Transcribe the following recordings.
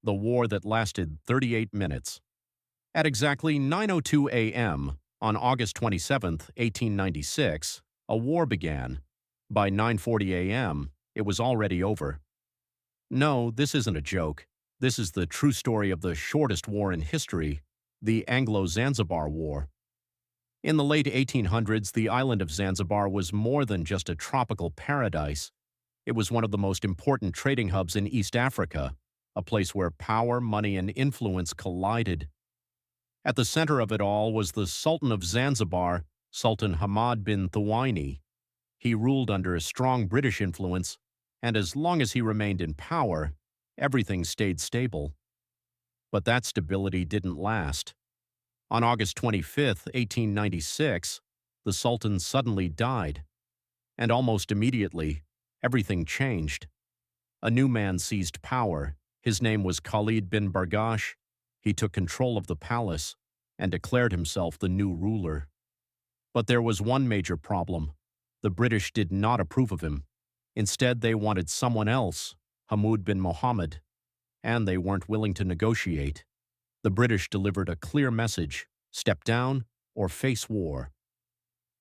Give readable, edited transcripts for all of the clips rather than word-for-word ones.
the war that lasted 38 minutes. At exactly 9:02 a.m. on August 27, 1896, a war began. By 9:40 a.m., it was already over. No, this isn't a joke. This is the true story of the shortest war in history, the Anglo-Zanzibar War. In the late 1800s, the island of Zanzibar was more than just a tropical paradise. It was one of the most important trading hubs in East Africa, a place where power, money, and influence collided. At the center of it all was the Sultan of Zanzibar, Sultan Khalid bin Barghash. He ruled under a strong British influence, and as long as he remained in power, everything stayed stable. But that stability didn't last. On August 25, 1896, the Sultan suddenly died, and almost immediately, everything changed. A new man seized power. His name was Khalid bin Barghash. He took control of the palace and declared himself the new ruler. But there was one major problem. The British did not approve of him. Instead, they wanted someone else, Hamud bin Mohammed, and they weren't willing to negotiate. The British delivered a clear message: step down or face war.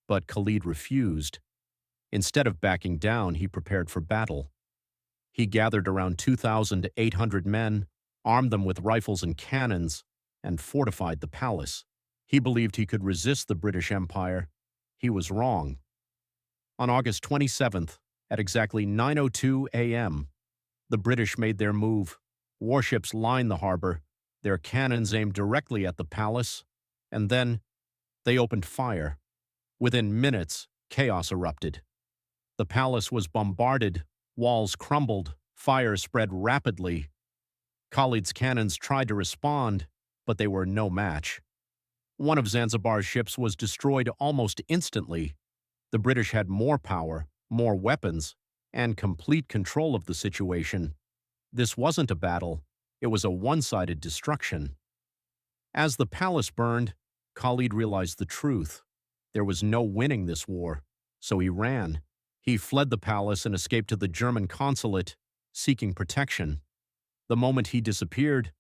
But Khalid refused. Instead of backing down, he prepared for battle. He gathered around 2,800 men, armed them with rifles and cannons, and fortified the palace. He believed he could resist the British Empire. He was wrong. On August 27th, at exactly 9:02 a.m., the British made their move. Warships lined the harbor, their cannons aimed directly at the palace, and then they opened fire. Within minutes, chaos erupted. The palace was bombarded, walls crumbled, fire spread rapidly. Khalid's cannons tried to respond, but they were no match. One of Zanzibar's ships was destroyed almost instantly. The British had more power, more weapons, and complete control of the situation. This wasn't a battle. It was a one-sided destruction. As the palace burned, Khalid realized the truth. There was no winning this war, so he ran. He fled the palace and escaped to the German consulate, seeking protection. The moment he disappeared,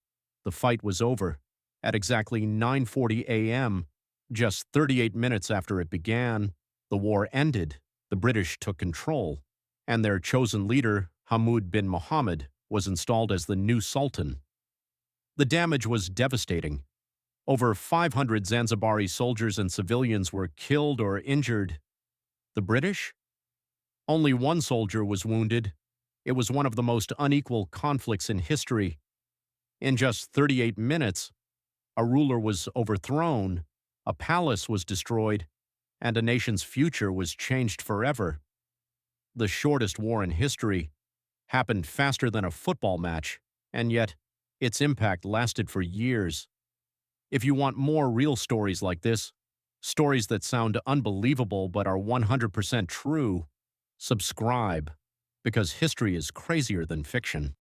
the fight was over. At exactly 9:40 a.m., just 38 minutes after it began, the war ended. The British took control, and their chosen leader, Hamud bin Mohammed, was installed as the new sultan. The damage was devastating. Over 500 Zanzibari soldiers and civilians were killed or injured. The British? Only one soldier was wounded. It was one of the most unequal conflicts in history. In just 38 minutes, a ruler was overthrown, a palace was destroyed, and a nation's future was changed forever. The shortest war in history happened faster than a football match, and yet its impact lasted for years. If you want more real stories like this, stories that sound unbelievable but are 100% true, subscribe, because history is crazier than fiction.